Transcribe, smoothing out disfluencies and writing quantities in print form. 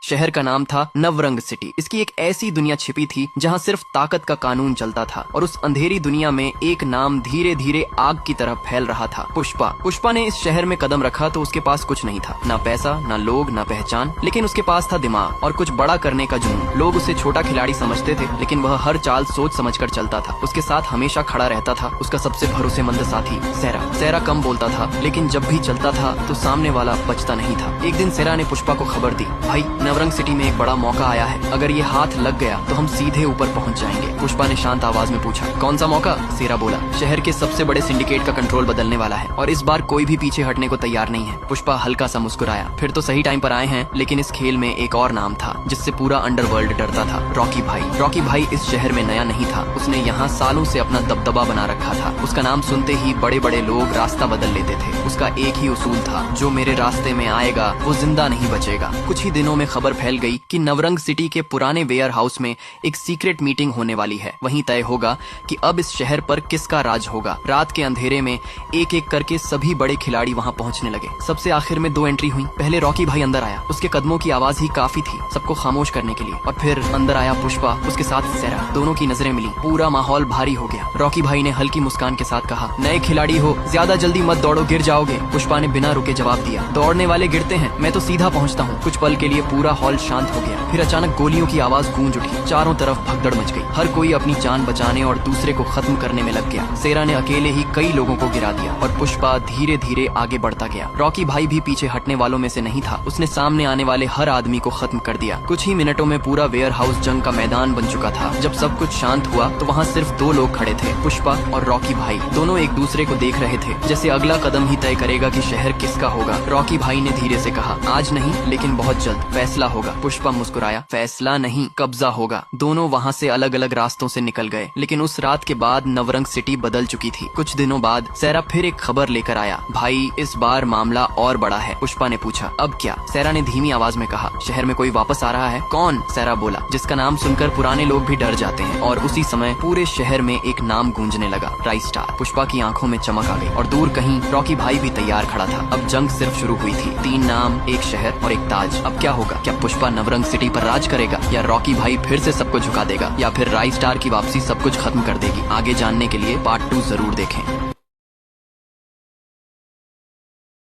शहर का नाम था नवरंग सिटी। इसकी एक ऐसी दुनिया छिपी थी जहाँ सिर्फ ताकत का कानून चलता था और उस अंधेरी दुनिया में एक नाम धीरे धीरे आग की तरह फैल रहा था, पुष्पा। पुष्पा ने इस शहर में कदम रखा तो उसके पास कुछ नहीं था, ना पैसा, ना लोग, ना पहचान, लेकिन उसके पास था दिमाग और कुछ बड़ा करने का जुनून। लोग उसे छोटा खिलाड़ी समझते थे, लेकिन वह हर चाल सोच समझकर चलता था। उसके साथ हमेशा खड़ा रहता था उसका सबसे भरोसेमंद साथी सेरा। सेरा कम बोलता था, लेकिन जब भी चलता था तो सामने वाला बचता नहीं था। एक दिन सेरा ने पुष्पा को खबर दी, भाई नवरंग सिटी में एक बड़ा मौका आया है, अगर ये हाथ लग गया तो हम सीधे ऊपर पहुंच जाएंगे। पुष्पा ने शांत आवाज में पूछा, कौन सा मौका? सेरा बोला, शहर के सबसे बड़े सिंडिकेट का कंट्रोल बदलने वाला है और इस बार कोई भी पीछे हटने को तैयार नहीं है। पुष्पा हल्का सा मुस्कुराया, फिर तो सही टाइम पर आए हैं, लेकिन इस खेल में एक और नाम था जिससे पूरा अंडरवर्ल्ड डरता था, रॉकी भाई। रॉकी भाई इस शहर में नया नहीं था, उसने यहाँ सालों से अपना दबदबा बना रखा था। उसका नाम सुनते ही बड़े बड़े लोग रास्ता बदल लेते थे। उसका एक ही उसूल था, जो मेरे रास्ते में आएगा वो जिंदा नहीं बचेगा। कुछ ही दिनों में खबर फैल गई कि नवरंग सिटी के पुराने वेयर हाउस में एक सीक्रेट मीटिंग होने वाली है। वहीं तय होगा कि अब इस शहर पर किसका राज होगा। रात के अंधेरे में एक एक करके सभी बड़े खिलाड़ी वहां पहुंचने लगे। सबसे आखिर में 2 एंट्री हुई। पहले रॉकी भाई अंदर आया, उसके कदमों की आवाज ही काफी थी सबको खामोश करने के लिए। और फिर अंदर आया पुष्पा, उसके साथ सेरा। दोनों की नजरें मिली, पूरा माहौल भारी हो गया। रॉकी भाई ने हल्की मुस्कान के साथ कहा, नए खिलाड़ी हो, ज्यादा जल्दी मत दौड़ो, गिर जाओगे। पुष्पा ने बिना रुके जवाब दिया, दौड़ने वाले गिरते हैं, मैं तो सीधा पहुंचता हूँ। कुछ पल के लिए पूरा हॉल शांत हो गया, फिर अचानक गोलियों की आवाज गूंज उठी। चारों तरफ भगदड़ मच गई, हर कोई अपनी जान बचाने और दूसरे को खत्म करने में लग गया। सेरा ने अकेले ही कई लोगों को गिरा दिया और पुष्पा धीरे धीरे आगे बढ़ता गया। रॉकी भाई भी पीछे हटने वालों में से नहीं था, उसने सामने आने वाले हर आदमी को खत्म कर दिया। कुछ ही मिनटों में पूरा वेयर हाउस जंग का मैदान बन चुका था। जब सब कुछ शांत हुआ तो वहाँ सिर्फ 2 लोग खड़े थे, पुष्पा और रॉकी भाई। दोनों एक दूसरे को देख रहे थे, जैसे अगला कदम ही तय करेगा कि शहर किसका होगा। रॉकी भाई ने धीरे से कहा, आज नहीं लेकिन बहुत जल्द फैसला होगा। पुष्पा मुस्कुराया, फैसला नहीं, कब्जा होगा। दोनों वहाँ से अलग अलग रास्तों से निकल गए, लेकिन उस रात के बाद नवरंग सिटी बदल चुकी थी। कुछ दिनों बाद सेरा फिर एक खबर लेकर आया, भाई इस बार मामला और बड़ा है। पुष्पा ने पूछा, अब क्या? सेरा ने धीमी आवाज में कहा, शहर में कोई वापस आ रहा है। कौन? सेरा बोला, जिसका नाम सुनकर पुराने लोग भी डर जाते हैं। और उसी समय पूरे शहर में एक नाम गूंजने लगा, राइस्टार। पुष्पा की आंखों में चमक आ गई और दूर कहीं रॉकी भाई भी तैयार खड़ा था। अब जंग सिर्फ शुरू हुई थी, 3 नाम, एक शहर और एक ताज। अब क्या होगा? क्या पुष्पा नवरंग सिटी पर राज करेगा, या रॉकी भाई फिर से सबको झुका देगा, या फिर राइस्टार की वापसी सब कुछ खत्म कर देगी? आगे जानने के लिए पार्ट 2 जरूर देखें।